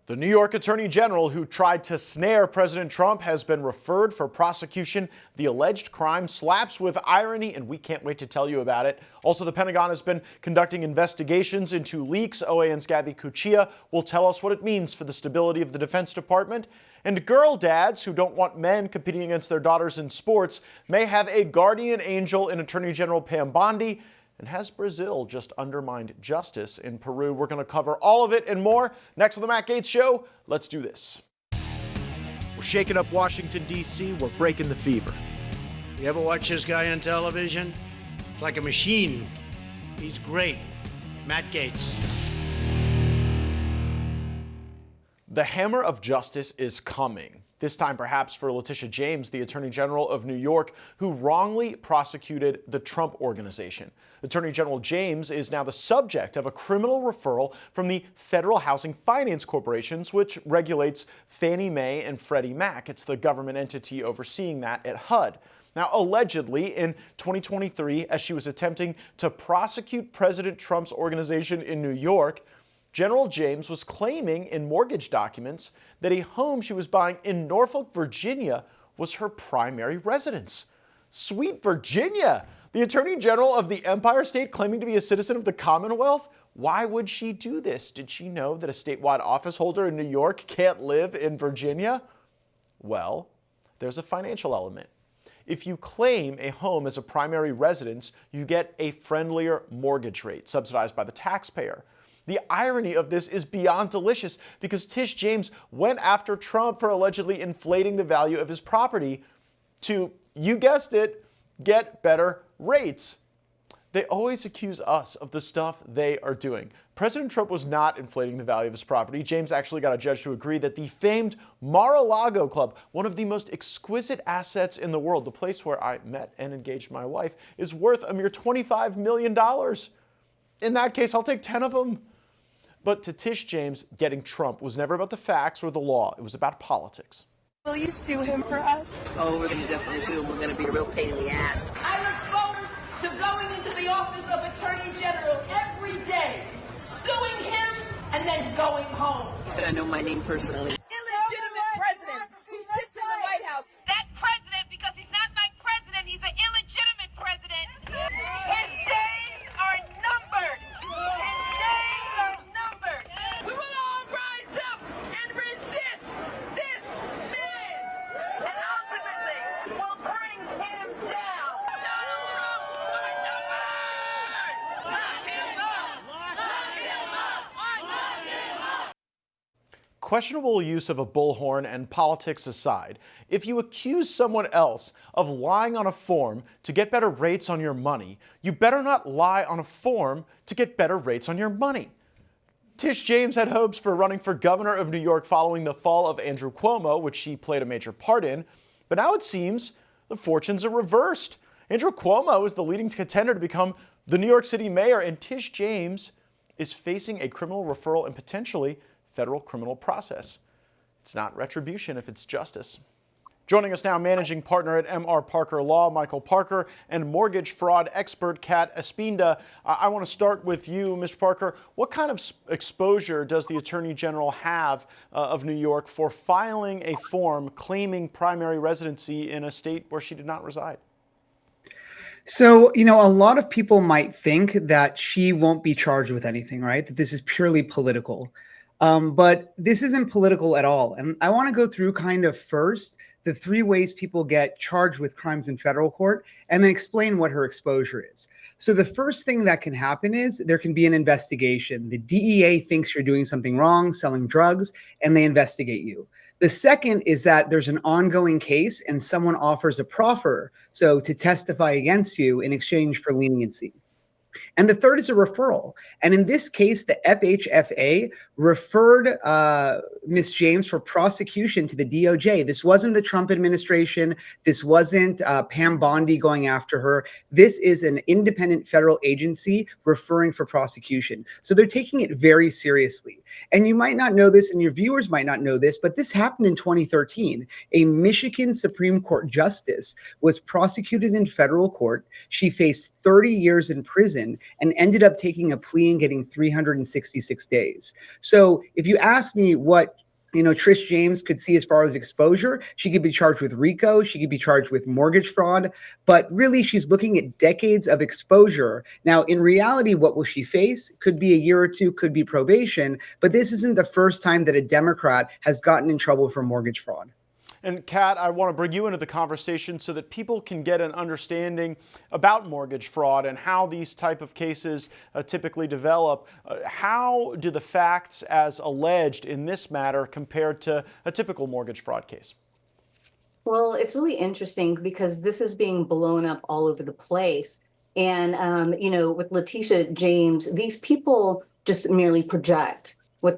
The New York Attorney General who tried to snare President Trump has been referred for prosecution. The alleged crime slaps with irony, and we can't wait to tell you about it. Also, the Pentagon has been conducting investigations into leaks. OAN's Gabby Cuccia will tell us what it means for the stability of the Defense Department. And girl dads who don't want men competing against their daughters in sports may have a guardian angel in Attorney General Pam Bondi. And has Brazil just undermined justice in Peru? We're going to cover all of it and more next on the Matt Gaetz Show. Let's do this. We're shaking up Washington, D.C. We're breaking the fever. You ever watch this guy on television? It's like a machine. He's great. Matt Gaetz. The hammer of justice is coming. This time perhaps for Tish James, the Attorney General of New York, who wrongly prosecuted the Trump Organization. Attorney General James is now the subject of a criminal referral from the Federal Housing Finance Corporation, which regulates Fannie Mae and Freddie Mac. It's the government entity overseeing that at HUD. Now, allegedly, in 2023, as she was attempting to prosecute President Trump's organization in New York, General James was claiming in mortgage documents that a home she was buying in Norfolk, Virginia was her primary residence. Sweet Virginia! The Attorney General of the Empire State claiming to be a citizen of the Commonwealth? Why would she do this? Did she know that a statewide office holder in New York can't live in Virginia? Well, there's a financial element. If you claim a home as a primary residence, you get a friendlier mortgage rate subsidized by the taxpayer. The irony of this is beyond delicious because Tish James went after Trump for allegedly inflating the value of his property to, you guessed it, get better rates. They always accuse us of the stuff they are doing. President Trump was not inflating the value of his property. James actually got a judge to agree that the famed Mar-a-Lago Club, one of the most exquisite assets in the world, the place where I met and engaged my wife, is worth a mere $25 million. In that case, I'll take 10 of them. But to Tish James, getting Trump was never about the facts or the law. It was about politics. Will you sue him for us? Oh, we're going to definitely sue him. We're going to be a real pain in the ass. I look forward to going into the office of Attorney General every day, suing him, and then going home. He said I know my name personally. Illegitimate president who sits in the White House. That president, because he's not my president, he's an illegitimate president. His days are numbered. His days are numbered. We will all rise up and resist this man. And ultimately, we'll bring him down. Donald Trump, are numbered. Lock him up. Lock him up. Lock him up. Questionable use of a bullhorn and politics aside, if you accuse someone else of lying on a form to get better rates on your money, you better not lie on a form to get better rates on your money. Tish James had hopes for running for governor of New York following the fall of Andrew Cuomo, which she played a major part in, but now it seems the fortunes are reversed. Andrew Cuomo is the leading contender to become the New York City mayor, and Tish James is facing a criminal referral and potentially federal criminal process. It's not retribution if it's justice. Joining us now, managing partner at M.R. Parker Law, Michael Parker, and mortgage fraud expert, Kat Espinda. I want to start with you, Mr. Parker. What kind of exposure does the Attorney General have of New York for filing a form claiming primary residency in a state where she did not reside? So, a lot of people might think that she won't be charged with anything, right? That this is purely political. But this isn't political at all. And I want to go through kind of first the three ways people get charged with crimes in federal court, and then explain what her exposure is. So the first thing that can happen is there can be an investigation. The DEA thinks you're doing something wrong, selling drugs, and they investigate you. The second is that there's an ongoing case and someone offers a proffer, so to testify against you in exchange for leniency. And the third is a referral. And in this case, the FHFA referred Ms. James for prosecution to the DOJ. This wasn't the Trump administration. This wasn't Pam Bondi going after her. This is an independent federal agency referring for prosecution. So they're taking it very seriously. And you might not know this, and your viewers might not know this, but this happened in 2013. A Michigan Supreme Court justice was prosecuted in federal court. She faced 30 years in prison and ended up taking a plea and getting 366 days. So if you ask me what Tish James could see as far as exposure. She could be charged with RICO. She could be charged with mortgage fraud. But really, she's looking at decades of exposure. Now, in reality, what will she face? Could be a year or two, could be probation. But this isn't the first time that a Democrat has gotten in trouble for mortgage fraud. And Kat, I want to bring you into the conversation so that people can get an understanding about mortgage fraud and how these type of cases typically develop. How do the facts as alleged in this matter compare to a typical mortgage fraud case? Well, it's really interesting because this is being blown up all over the place. And, with Letitia James, these people just merely project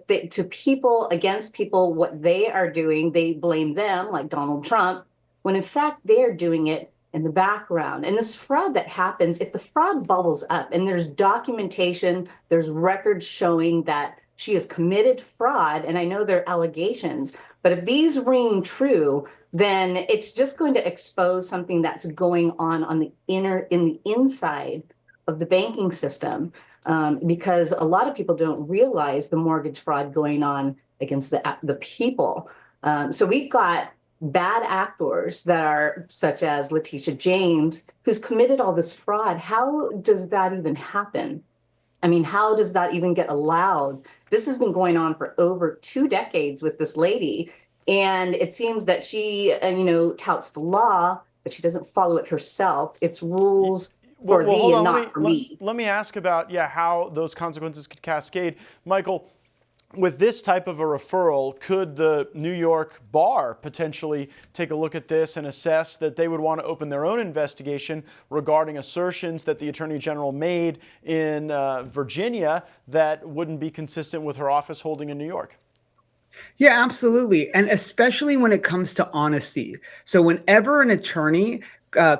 to people, against people, what they are doing. They blame them, like Donald Trump, when in fact they're doing it in the background. And this fraud that happens, if the fraud bubbles up and there's documentation, there's records showing that she has committed fraud, and I know there are allegations, but if these ring true, then it's just going to expose something that's going on the inside of the banking system. Because a lot of people don't realize the mortgage fraud going on against the people. So we've got bad actors that are such as Letitia James, who's committed all this fraud. How does that even happen? I mean, how does that even get allowed? This has been going on for over 2 decades with this lady. And it seems that she, touts the law, but she doesn't follow it herself. It's rules for thee and not for me. Let me ask about, how those consequences could cascade. Michael, with this type of a referral, could the New York bar potentially take a look at this and assess that they would want to open their own investigation regarding assertions that the Attorney General made in Virginia that wouldn't be consistent with her office holding in New York? Yeah, absolutely. And especially when it comes to honesty. So whenever an attorney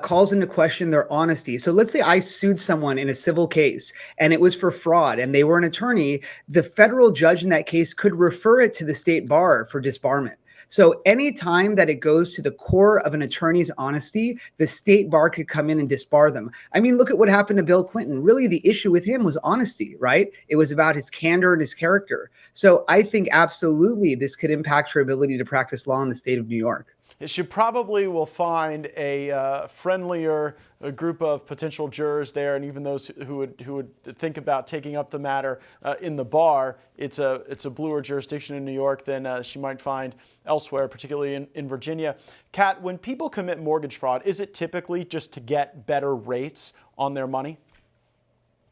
calls into question their honesty. So let's say I sued someone in a civil case and it was for fraud and they were an attorney, the federal judge in that case could refer it to the state bar for disbarment. So anytime that it goes to the core of an attorney's honesty, the state bar could come in and disbar them. I mean, look at what happened to Bill Clinton. Really, the issue with him was honesty, right? It was about his candor and his character. So I think absolutely this could impact her ability to practice law in the state of New York. She probably will find a friendlier group of potential jurors there, and even those who would think about taking up the matter in the bar. It's a bluer jurisdiction in New York than she might find elsewhere, particularly in Virginia. Kat, when people commit mortgage fraud, is it typically just to get better rates on their money?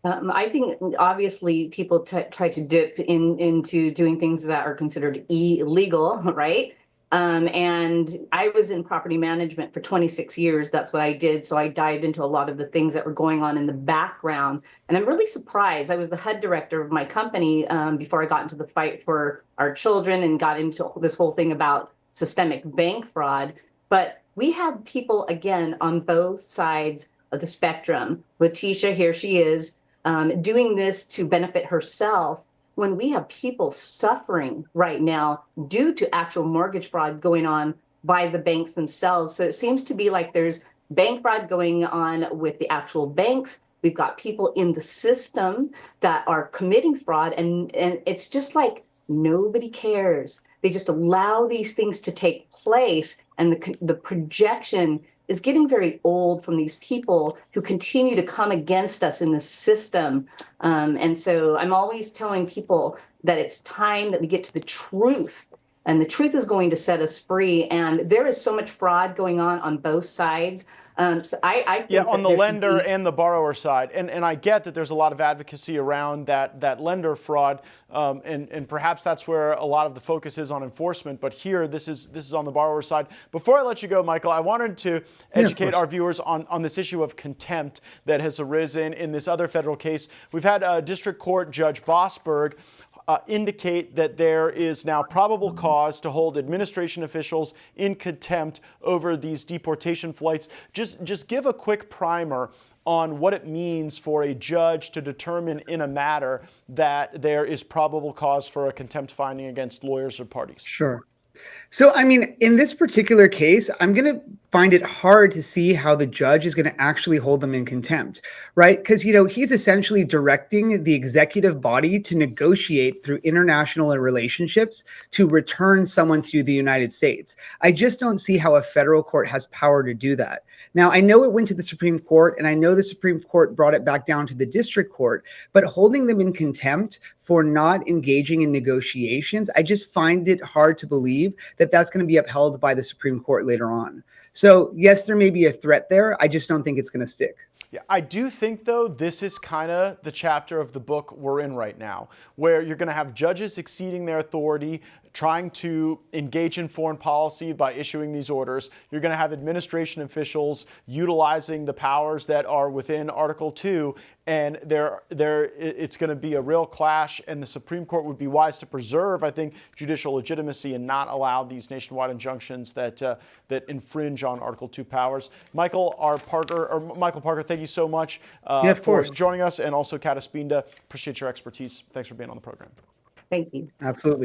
I think obviously people try to dip into doing things that are considered illegal, right? And I was in property management for 26 years. That's what I did. So I dived into a lot of the things that were going on in the background. And I'm really surprised. I was the HUD director of my company before I got into the fight for our children and got into this whole thing about systemic bank fraud. But we have people, again, on both sides of the spectrum. Letitia, here she is, doing this to benefit herself, when we have people suffering right now due to actual mortgage fraud going on by the banks themselves. So it seems to be like there's bank fraud going on with the actual banks. We've got people in the system that are committing fraud, and it's just like nobody cares. They just allow these things to take place, and the projection is getting very old from these people who continue to come against us in the system. And so I'm always telling people that it's time that we get to the truth, and the truth is going to set us free. And there is so much fraud going on both sides. So I think on the lender and the borrower side. And I get that there's a lot of advocacy around that lender fraud, and perhaps that's where a lot of the focus is on enforcement. But here, this is on the borrower side. Before I let you go, Michael, I wanted to educate our viewers on this issue of contempt that has arisen in this other federal case. We've had District Court Judge Bosberg indicate that there is now probable cause to hold administration officials in contempt over these deportation flights. Just give a quick primer on what it means for a judge to determine in a matter that there is probable cause for a contempt finding against lawyers or parties. Sure. So, I mean, in this particular case, I'm going to find it hard to see how the judge is going to actually hold them in contempt, right? Because, he's essentially directing the executive body to negotiate through international relationships to return someone to the United States. I just don't see how a federal court has power to do that. Now, I know it went to the Supreme Court, and I know the Supreme Court brought it back down to the district court, but holding them in contempt for not engaging in negotiations, I just find it hard to believe that that's going to be upheld by the Supreme Court later on. So yes, there may be a threat there. I just don't think it's going to stick. Yeah, I do think, though, this is kind of the chapter of the book we're in right now, where you're going to have judges exceeding their authority, trying to engage in foreign policy by issuing these orders. You're going to have administration officials utilizing the powers that are within Article 2, and it's going to be a real clash, and the Supreme Court would be wise to preserve, I think, judicial legitimacy and not allow these nationwide injunctions that infringe on Article 2 powers. Michael Parker, thank you so much for joining us, and also Catis Binda. Appreciate your expertise. Thanks for being on the program. Thank you. Absolutely.